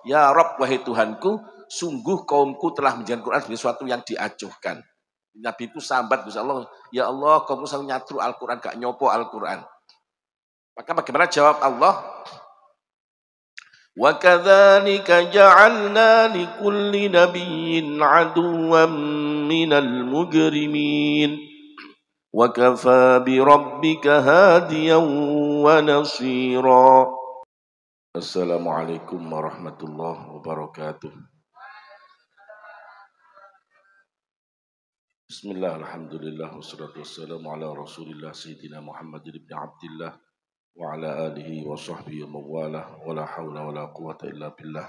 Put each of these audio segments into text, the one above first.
Ya Rabb, wahai Tuhanku, sungguh kaumku telah menjadikan Quran sebagai sesuatu yang diacuhkan. Nabi itu sambat, Gusti Allah, ya Allah, kaumku selalu nyatru Al-Quran, gak nyopo Al-Quran. Maka bagaimana jawab Allah? Wa kadzalika ja'alna likulli nabiyyin aduwwan minal mujrimin wa kafa bi rabbika hadiyan wa nasira. Assalamualaikum warahmatullahi wabarakatuh. Bismillah, alhamdulillah, wassalatu wassalamu ala rasulillah sayyidina Muhammad ibn Abdillah wa ala alihi wa sahbihi wa mawalah wa la hawla wa la quwata illa billah.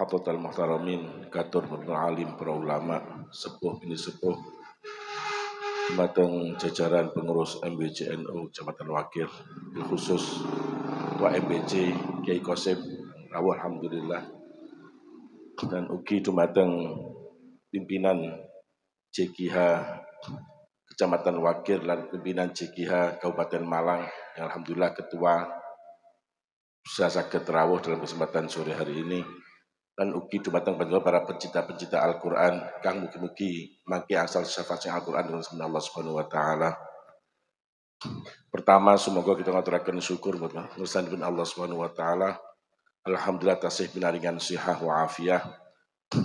Hafatal muhtaramin, katur alim para ulama, sepuh ini sepuh matang jajaran pengurus MBCNU Jabatan Wakil khusus Ketua MBC Kiai Qasim rawuh alhamdulillah, dan ugi dumateng pimpinan JKH Kecamatan Wakil dan pimpinan JKH Kabupaten Malang yang alhamdulillah ketua bisa saged rawuh dalam kesempatan sore hari ini, dan ugi dumateng panjenengan para pencinta-pencinta Al-Qur'an kang mugi-mugi mangke asal syafaat Al-Qur'an dengan Allah Subhanahu wa taala. Pertama, semoga kita ngaturaken syukur buat nursanipun Allah Subhanahu wa taala. Alhamdulillah tasih pinaringan sihah wa afiyah,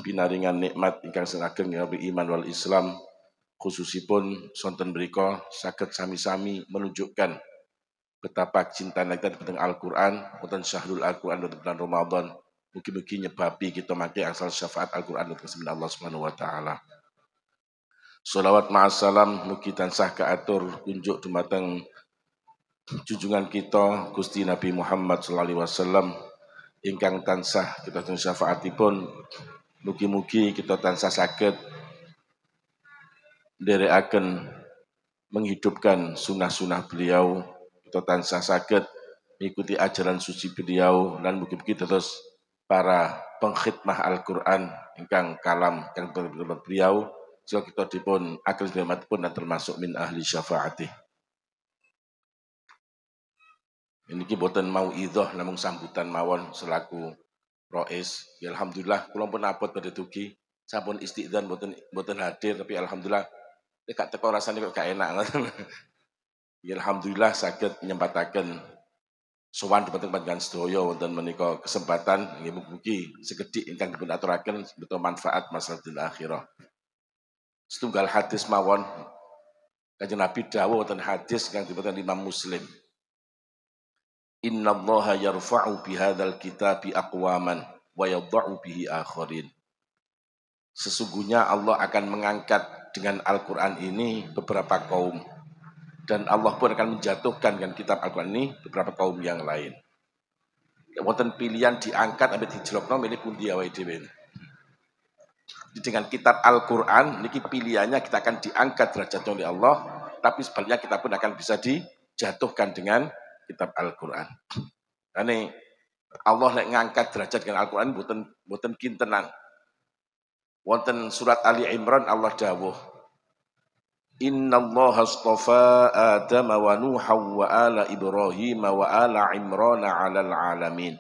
pinaringan nikmat ingkang sing ageng ya iman wal Islam, khususipun sonten mriku saged sami-sami menunjukkan betapa cinta kita tentang Al-Qur'an, wonten syahrul Al-Qur'an wonten bulan Ramadan. Mugi-mugi nyebabi kita mangke asal syafaat Al-Qur'an dengan Allah Subhanahu wa taala. Sholawat ma'assalam mugi tansah kaatur kunjuk dumateng junjungan kita Gusti Nabi Muhammad sallallahu alaihi wasallam ingkang tansah kita syafaatipun. Mugi-mugi kita tansah saged nderekaken menghidupkan sunah-sunah beliau, kita tansah saged mengikuti ajaran suci beliau, dan mugi-mugi terus para pengkhidmah Al-Quran ingkang kalam yang berbeda beliau, sehingga kita dipun akhir zaman pun termasuk min ahli syafaatih. Ini boten mau idhah namung sambutan mawon selaku rois. Ya alhamdulillah kula pun abot pada dugi sampun istidzan boten hadir, tapi alhamdulillah gak teko rasane kok gak enak. Ya alhamdulillah saged nyempataken sowan dumateng panjenengan sedaya wonten menika kesempatan, nggih mugi sekedhik ingkang dipun aturaken beto manfaat maslahatil akhirah. Setunggal hadis mawon Kanjeng Nabi dawuh wonten hadis kang dipun Imam Muslim. Innallaha yarfa'u bihadzal kitabi aqwaman wa yadh'u bihi akharin. Sesungguhnya Allah akan mengangkat dengan Al-Qur'an ini beberapa kaum, dan Allah pun akan menjatuhkan dengan kitab Al-Quran ini beberapa kaum yang lain. Wonten pilihan diangkat sampai dijlokno milih pundi awake dhewe. Dengan kitab Al-Quran niki pilihannya kita akan diangkat derajatnya oleh Allah, tapi sebaliknya kita pun akan bisa dijatuhkan dengan kitab Al-Quran. Ini Allah nek ngangkat derajat dengan Al-Quran boten kintenan. Wonten surat Ali Imran Allah dawuh, Innallaha astafa Adam wa Nuha wa ala Ibrahim wa ala Imran 'alal alamin.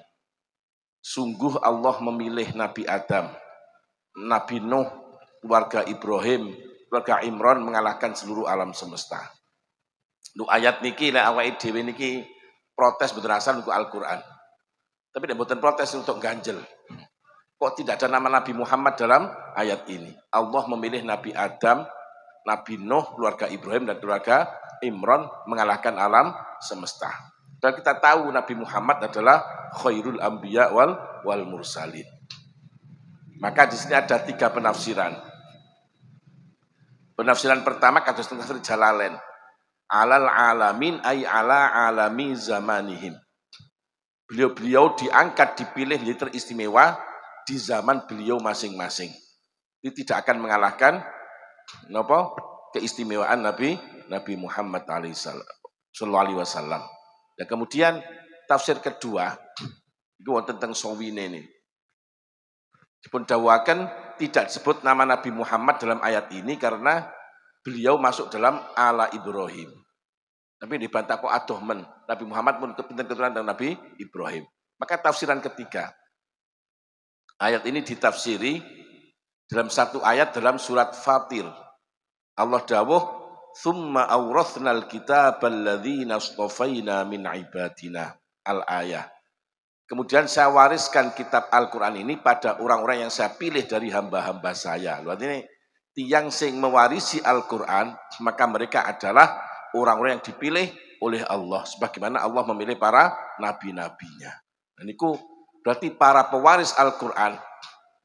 Sungguh Allah memilih Nabi Adam, Nabi Nuh, keluarga Ibrahim, keluarga Imran mengalahkan seluruh alam semesta. Lu ayat niki lek awake dhewe niki protes mboten asal niku Al-Qur'an. Tapi nek mboten protes untuk ganjel. Kok tidak ada nama Nabi Muhammad dalam ayat ini? Allah memilih Nabi Adam, Nabi Nuh, keluarga Ibrahim dan keluarga Imran mengalahkan alam semesta. Dan kita tahu Nabi Muhammad adalah khairul anbiya wal mursalin. Maka di sini ada 3 penafsiran. Penafsiran pertama kados tafsir Jalalain. Alal alamin ay ala alami zamanihim. Beliau-beliau diangkat, dipilih menjadi teristimewa di zaman beliau masing-masing. Ini tidak akan mengalahkan keistimewaan Nabi Muhammad sallallahu alaihi wasallam. Dan kemudian tafsir kedua itu tentang sawine ini. Dipun dawuhaken tidak disebut nama Nabi Muhammad dalam ayat ini karena beliau masuk dalam ala Ibrahim. Tapi dibantah kok adoh men. Nabi Muhammad pun keturunan dari Nabi Ibrahim. Maka tafsiran ketiga. Ayat ini ditafsiri dalam satu ayat dalam surat Fatir. Allah dawuh, "Tsumma awrathnal kitabal ladzina astafaina min ibadina." Al-ayah. Kemudian saya wariskan kitab Al-Quran ini pada orang-orang yang saya pilih dari hamba-hamba saya. Artinya tiang sing mewarisi Al-Quran, maka mereka adalah orang-orang yang dipilih oleh Allah. Sebagaimana Allah memilih para nabi-nabinya. Dan itu berarti para pewaris Al-Quran,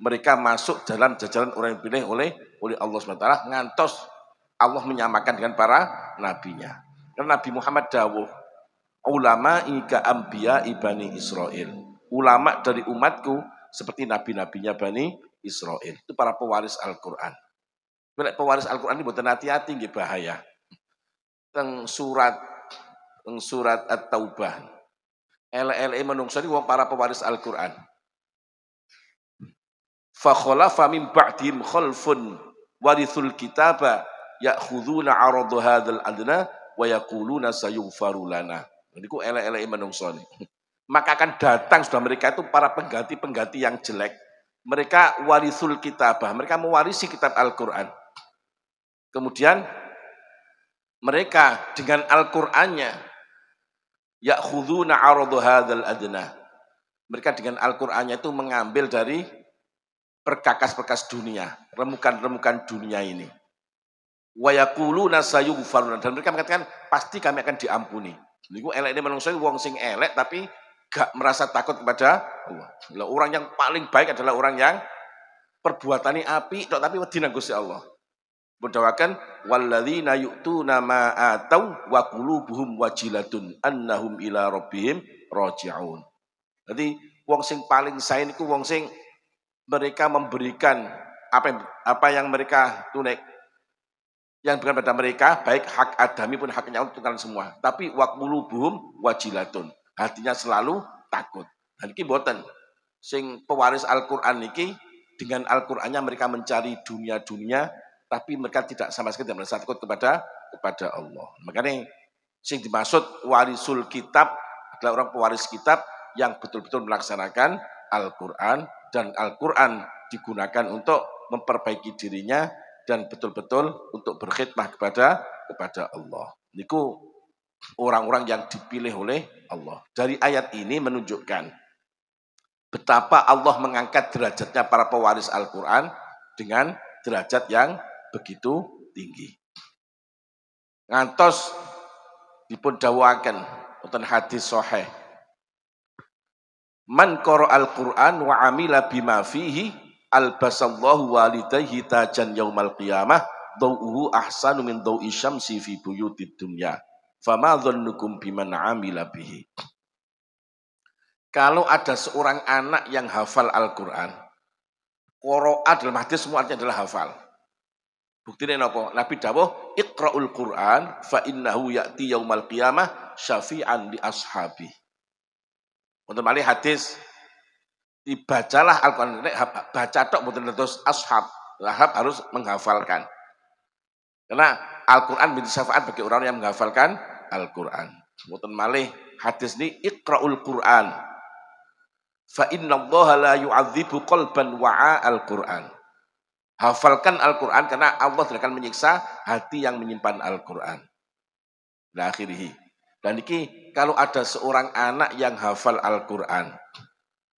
mereka masuk dalam jajaran orang yang dipilih oleh Allah SWT. Ngantos Allah menyamakan dengan para nabinya. Karena Nabi Muhammad dawuh, ulama ika ambia ibani Israel. Ulama dari umatku seperti nabi-nabinya Bani Israel. Itu para pewaris Al-Quran. Pewaris Al-Quran ini buatan hati-hati, nggih bahaya. Teng surat At-Taubah. Ele-ele menungso ini wong para pewaris Al-Quran. Fa khalafa min ba'dihim khalfun warithul kitaba ya'khuduna 'arada hadzal adna wa yaquluna sayughfaru lana. Niku elek-eleke menungso nih. Maka akan datang sudah mereka itu para pengganti-pengganti yang jelek. Mereka warisul kitabah, mereka mewarisi kitab Al-Quran. Kemudian mereka dengan Al-Qurannya ya'khuduna 'arada hadzal adna. Mereka dengan Al-Qurannya itu mengambil dari perkakas-perkakas dunia, remukan-remukan dunia ini. Wa yaquluna sayughfaru lana, dan mereka mengatakan pasti kami akan diampuni. Niku elek ini menungso wong sing elek tapi gak merasa takut kepada Allah. Orang yang paling baik adalah orang yang perbuatannya api tapi wedi nang Gusti Allah. Berdawakan walladzina yu'tuna ma atau wa qulubuhum wajilatun annahum ila rabbihim raji'un. Jadi wong sing paling sae niku wong sing mereka memberikan apa yang mereka tunai, yang bukan pada mereka, baik hak adami pun haknya untuk kalian semua. Tapi waqulubuhum wajilatun, hatinya selalu takut. Dan ini boten sing pewaris Al-Quran niki dengan Al-Qurannya mereka mencari dunia-dunia, tapi mereka tidak sama sekali merasa takut kepada Allah. Makanya sing dimaksud warisul kitab adalah orang pewaris kitab yang betul-betul melaksanakan Al-Quran, dan Al-Quran digunakan untuk memperbaiki dirinya dan betul-betul untuk berkhidmah kepada Allah. Niku orang-orang yang dipilih oleh Allah. Dari ayat ini menunjukkan betapa Allah mengangkat derajatnya para pewaris Al-Quran dengan derajat yang begitu tinggi. Ngantos dipun dawuhaken wonten hadis sahih, man qara al-Qur'an wa amila bima fihi albasallahu walidayhi tajan yaumal qiyamah dau'uhu ahsanu min dau'i syamsi fi buyutid dunya fama dhannukum biman amila bihi. Kalau ada seorang anak yang hafal Al-Qur'an, qira'a dalam hadis semua artinya adalah hafal. Buktinya apa? Nabi dawuh iqra'ul Qur'an fa innahu ya'ti yaumal qiyamah syafi'an li ashabi. Untuk malih hadis dibacalah Al-Quran, baca tok mboten terus ashab harus menghafalkan. Karena Al-Quran menjadi syafaat bagi orang yang menghafalkan Al-Quran. Mboten malih hadis ini iqra'ul Quran fa innallaha la yu'adzibu qalban wa'a Al-Quran. Hafalkan Al-Quran karena Allah tidak akan menyiksa hati yang menyimpan Al-Quran. Nah, akhirih. Dan ini kalau ada seorang anak yang hafal Al-Quran,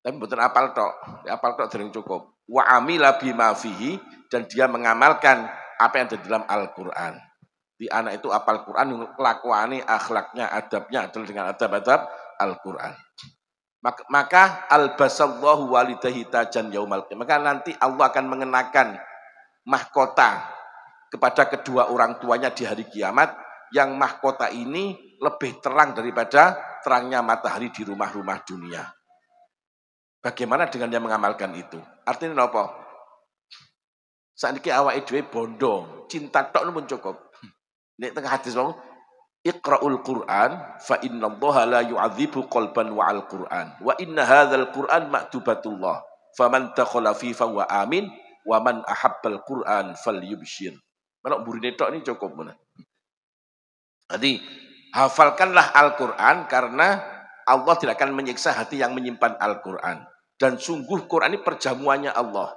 tapi betul apal tok dereng cukup. Wa amila bima fihi, dan dia mengamalkan apa yang ada di dalam Al-Quran. Di anak itu apal Quran, kelakuannya, akhlaknya, adabnya adalah dengan adab-adab Al-Quran. Maka albasallahu walidahi tajan yaumal qiyamah. Maka nanti Allah akan mengenakan mahkota kepada kedua orang tuanya di hari kiamat, yang mahkota ini lebih terang daripada terangnya matahari di rumah-rumah dunia. Bagaimana dengan yang mengamalkan itu? Artinya apa? Saat ini awake dhewe bondo, cinta tok pun cukup. Nek tengah hadis wong iqra'ul Qur'an fa innallaha la yu'adzibu qalban wa'al Qur'an wa inna hadzal Qur'an maktubatullah faman takhala fi fa wa amin wa man ahabbal Qur'an falyubshir. Kalau burine tok ini cukup mana? Jadi Hafalkanlah Al-Quran karena Allah tidak akan menyiksa hati yang menyimpan Al-Quran. Dan sungguh Quran ini perjamuannya Allah.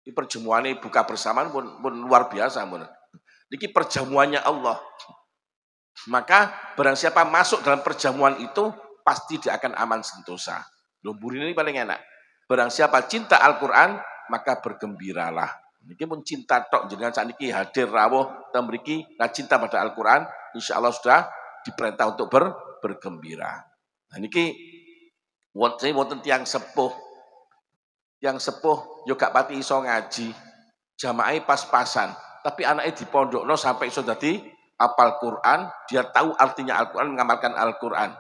Ini perjamuannya buka bersamaan pun luar biasa. Ini perjamuannya Allah. Maka barang siapa masuk dalam perjamuan itu, pasti dia akan aman sentosa. Lumbur ini paling enak. Barang siapa cinta Al-Quran, maka bergembiralah. Ini pun cinta tok, jangan saat ini hadir rawuh, memiliki cinta pada Al-Quran, insya Allah sudah diperintah untuk bergembira. Nah ini saya wonten tiang sepuh, yo gak pati iso ngaji, jamaahnya pas-pasan, tapi anaknya di pondokno sampai iso dadi apal Quran, dia tahu artinya Al-Quran, mengamalkan Al-Quran.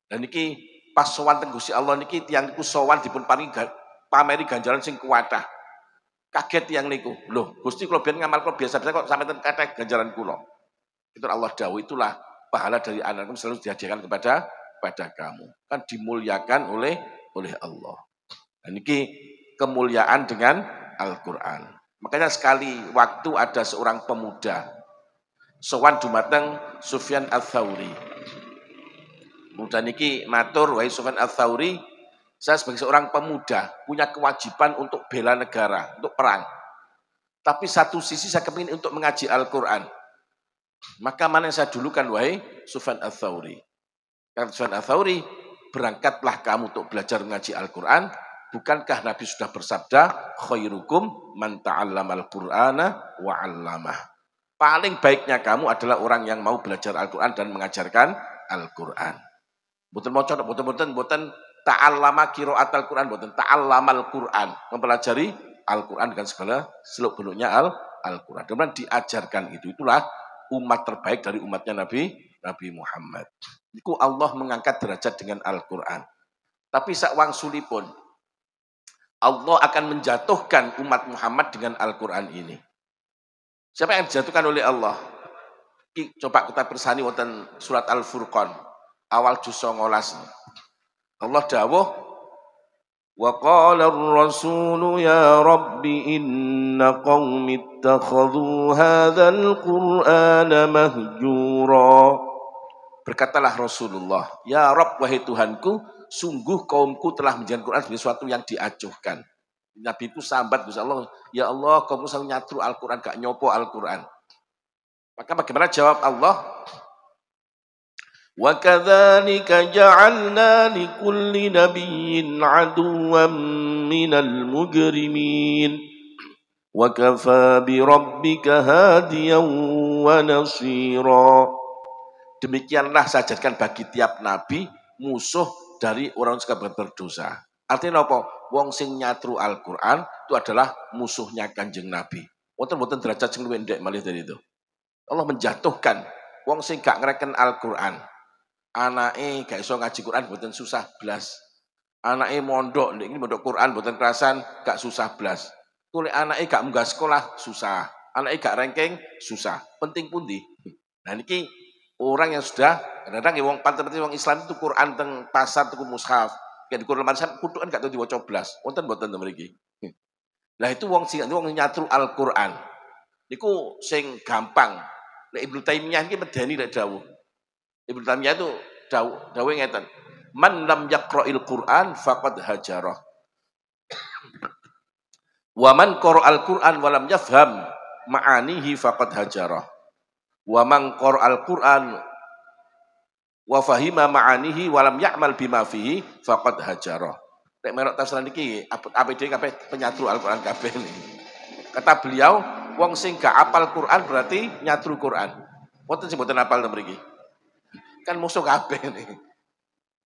Dan niki pas sowan teng Gusti Allah niki tiang niku sowan dipun paringi pameri ganjaran sing kuwatah. Kaget tiang niku. Loh, Gusti kula biyen ngamalkan biasa-biasa kok sampai kathah ganjaran kula. Itu Allah dawuh, itulah pahala dari anakmu selalu dihadiahkan kepada kamu. Kan dimuliakan oleh Allah. Dan niki kemuliaan dengan Al-Quran. Makanya sekali waktu ada seorang pemuda sowan dumateng Sufyan Ats-Tsauri. Pemuda niki matur, wahai Sufyan Ats-Tsauri, saya sebagai seorang pemuda punya kewajiban untuk bela negara, untuk perang. Tapi satu sisi saya kepingin untuk mengaji Al-Quran. Maka mana yang saya dulukan, wahai Sufyan Ats-Tsauri? Kata Sufyan Ats-Tsauri, berangkatlah kamu untuk belajar mengaji Al-Quran. Bukankah Nabi sudah bersabda, khairukum man ta'allamal Qur'ana wa 'allamah. Paling baiknya kamu adalah orang yang mau belajar Al-Quran dan mengajarkan Al-Quran. Boten ta'allama qiraat Al-Quran, boten ta'allamal Quran, mempelajari Al-Quran dengan segala seluk beluknya Al-Quran. Kemudian diajarkan itu. Itulah umat terbaik dari umatnya Nabi Muhammad. Itu Allah mengangkat derajat dengan Al-Quran. Tapi sakwangsulipun Allah akan menjatuhkan umat Muhammad dengan Al-Quran ini. Siapa yang dijatuhkan oleh Allah? Coba kita bersani wonten surat Al-Furqan awal juz 19. Allah dawuh, wa qala ar-rasul ya rabbi inna qaumi ittakhadhu hadzal qur'ana mahjura. Berkatalah Rasulullah, ya Rabb, wahai Tuhanku, sungguh kaumku telah menjadikan Quran sebagai sesuatu yang diacuhkan. Nabi itu sambat Gusti Allah, ya Allah, kaumku selalu nyatru Al-Quran, gak nyopo Al-Quran. Maka bagaimana jawab Allah? Wa kadzalika ja'alna likulli nabiyyin aduwwan minal mujrimin wa kafa bi rabbika hadiyan wa nasira. Demikianlah saya jadikan bagi tiap nabi musuh dari orang yang suka berdosa. Artinya apa? Wong sing nyatru Al-Quran itu adalah musuhnya Kanjeng Nabi. Wonten derajat sing luwih ndek malih dari itu. Allah menjatuhkan wong sing gak ngreken Al-Quran. Anake gak iso ngaji Quran mboten susah blas. Anake mondok ndek iki mondok Quran mboten kerasan gak susah blas. Kuwi anake gak munggah sekolah susah. Anake gak ranking susah. Penting pundi? Nah niki orang yang sudah kadang-kadang wong panten-panten wong Islam itu Quran teng pasar tuku mushaf. Kayak di Quran pasar kutukan gak tau diwaca blas. Wonten mboten to mriki. Lah itu wong nyatru Al-Quran. Niku sing gampang. Nek Ibnu Taimiyah iki medeni lek dawuh. Ibnu Taimiyah itu dawuh ngeten. Man lam yaqra'il Qur'an faqad hajarah. Wa man qara'al Qur'an wa lam yafham ma'anihi faqad hajarah. Wa man qara'al Qur'an wa fahima ma'anihi wa lam ya'mal bima fihi faqad hajarah. Nek merok tafsiran iki APD kabeh penyatru Al-Qur'an kabeh niki. Kata beliau, wong sing gak apal Quran berarti nyatru Quran. Wonten sing mboten apal to mriki. Kan musuh kabeh nih.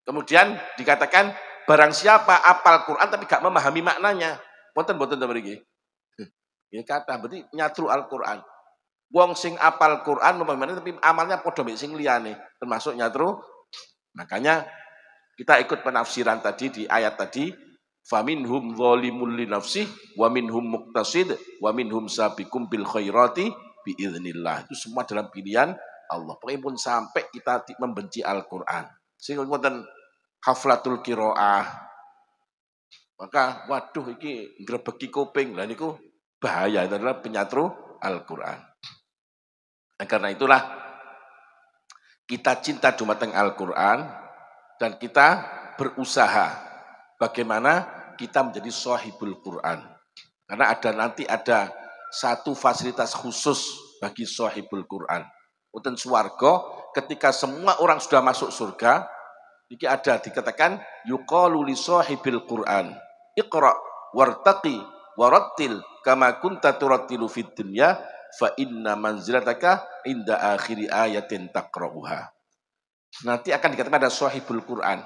Kemudian dikatakan barang siapa apal Quran tapi gak memahami maknanya. Wonten mboten to mriki. Ya kata berarti nyatru Al-Quran. Wong sing apal Quran memahami tapi amalnya padha mek sing liyane, termasuk nyatru. Makanya kita ikut penafsiran tadi di ayat tadi, faminhum zalimun li nafsih wa minhum muqtasid wa minhum sabiqum bil khairati biiznillah. Itu semua dalam pilihan Allah. Pokoknya pun sampai kita membenci Al-Quran. Sehingga wonten haflatul qiraah. Maka waduh iki ngrebeki kuping. Lah niku bahaya, itu adalah penyatru Al-Quran. Nah, karena itulah Kita cinta dumateng Al-Qur'an dan kita berusaha bagaimana kita menjadi sahibul Qur'an. Karena nanti ada satu fasilitas khusus bagi sahibul Qur'an. Wonten swarga ketika semua orang sudah masuk surga, iki ada dikatakan yuqalu li sahibil Qur'an iqra wartaqi warattil kama kunta turattilu fid dunya fa inna manzilataka inda akhiri ayatin taqra'uha. Nanti akan dikatakan ada sahibul Qur'an.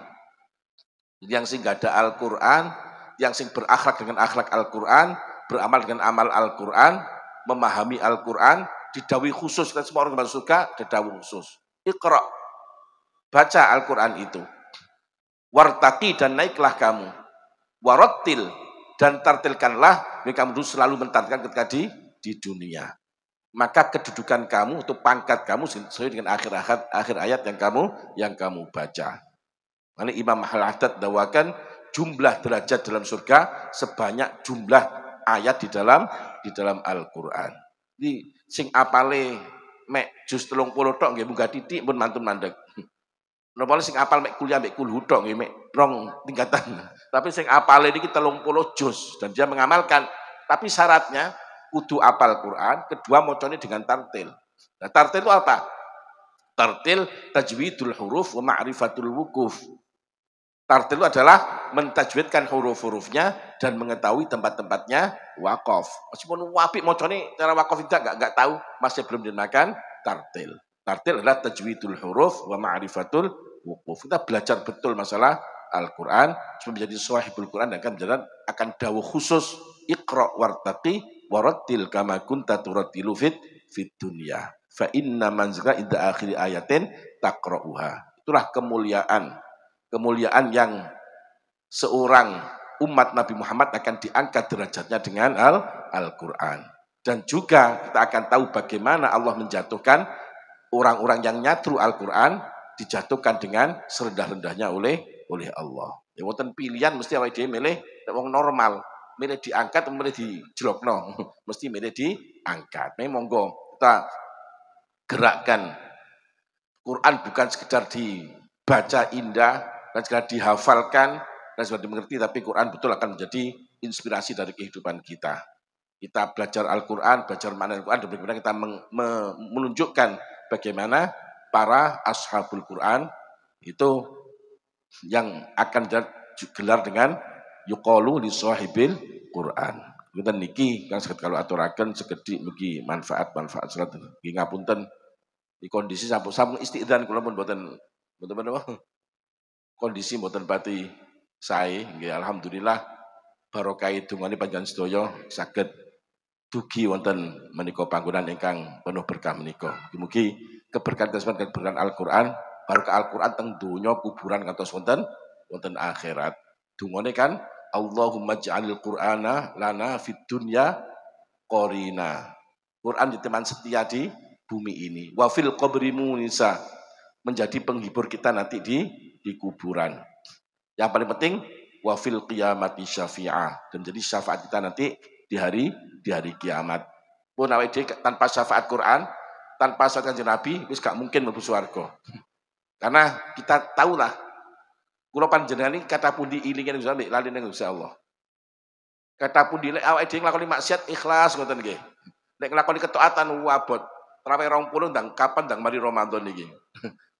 Yang sing gak ada Al-Qur'an, yang sing berakhlak dengan akhlak Al-Qur'an, beramal dengan amal Al-Qur'an, memahami Al-Qur'an, didhawuhi khusus kan semua orang masuk surga didhawuhi khusus. Iqra, baca Al-Qur'an itu. Wartaqi dan naiklah kamu. Warattil dan tartilkanlah, kamu dulu selalu mentartilkan ketika di dunia. Maka kedudukan kamu atau pangkat kamu sesuai dengan akhir ayat yang kamu baca. Karena Imam Al-Haddad dawakan jumlah derajat dalam surga sebanyak jumlah ayat di dalam Al-Qur'an. Di sing apale mek jus 30 tok nggih munggah titik pun mantun mandeg. Napa sing apal mek kuliah mek kulhu tok nggih mek rong tingkatan. Tapi sing apale niki 30 juz dan dia mengamalkan. Tapi syaratnya kudu apal Quran, kedua macane dengan tartil. Nah, tartil itu apa? Tartil tajwidul huruf wa ma'rifatul wukuf. Tartil itu adalah mentajwidkan huruf-hurufnya dan mengetahui tempat-tempatnya wakaf. Meskipun apik macane cara wakaf itu enggak tahu, masih belum dinamakan tartil. Tartil adalah tajwidul huruf wa ma'rifatul wukuf. Kita belajar betul masalah Al-Qur'an supaya menjadi sahibul Qur'an dan akan dawuh khusus iqra wartaqi warattil kama kunta turattilu fit dunya. Fa inna manzila inda akhir ayatin taqra'uha. Itulah kemuliaan yang seorang umat Nabi Muhammad akan diangkat derajatnya dengan Al-Qur'an. Dan juga kita akan tahu bagaimana Allah menjatuhkan orang-orang yang nyatru Al-Qur'an dijatuhkan dengan serendah-rendahnya oleh Allah. Ya wonten pilihan mesti awake dhewe milih wong normal, milih diangkat atau milih dijlokno. Mesti milih diangkat. Monggo kita gerakkan Quran bukan sekedar dibaca indah dan sekedar dihafalkan dan sekedar dimengerti, tapi Quran betul akan menjadi inspirasi dari kehidupan kita. Kita belajar Al-Quran, belajar makna Al-Quran, dan bagaimana kita menunjukkan bagaimana para ashabul Quran itu yang akan gelar dengan yuqalu li sahibil Quran. Kita niki kang saged kalau aturaken sekedhik mugi manfaat-manfaat salat nggih ngapunten di kondisi sampun istidzan kula pun mboten kondisi mboten pati sae nggih alhamdulillah barokah dungane panjenengan sedaya saged dugi wonten menika panggonan ingkang penuh berkah menika. Mugi keberkahan keberkahan Al-Qur'an, barokah Al-Qur'an teng donya kuburan ngantos wonten akhirat. Dungane kan Allahumma ja'alil Qur'ana lana fid dunya qarina. Quran di teman setia di bumi ini. Wa fil qabri munisa, menjadi penghibur kita nanti di kuburan. Yang paling penting wa fil qiyamati syafi'ah, dan jadi syafaat kita nanti di hari kiamat. Pun awake tanpa syafaat Quran, tanpa syafaat Kanjeng Nabi wis gak mungkin mlebu swarga. Karena kita tahulah kula panjenengan iki kata pundi ilinge Gusti Allah lali ning Gusti Allah. Kata pundi lek awake dhewe nglakoni maksiat ikhlas ngoten nggih. Nek nglakoni ketaatan wabot, trawe 20 ndang kapan ndang mari Ramadan iki.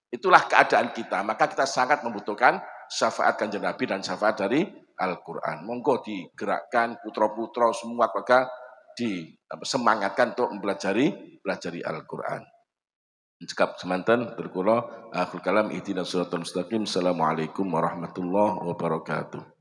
Itulah keadaan kita, maka kita sangat membutuhkan syafaat Kanjeng Nabi dan syafaat dari Al-Qur'an. Monggo digerakkan putra-putra semua keluarga disemangatkan untuk mempelajari Al-Qur'an. Cekap semanten berkula akhul kalam ihdinas siratal mustaqim. Assalamualaikum warahmatullahi wabarakatuh.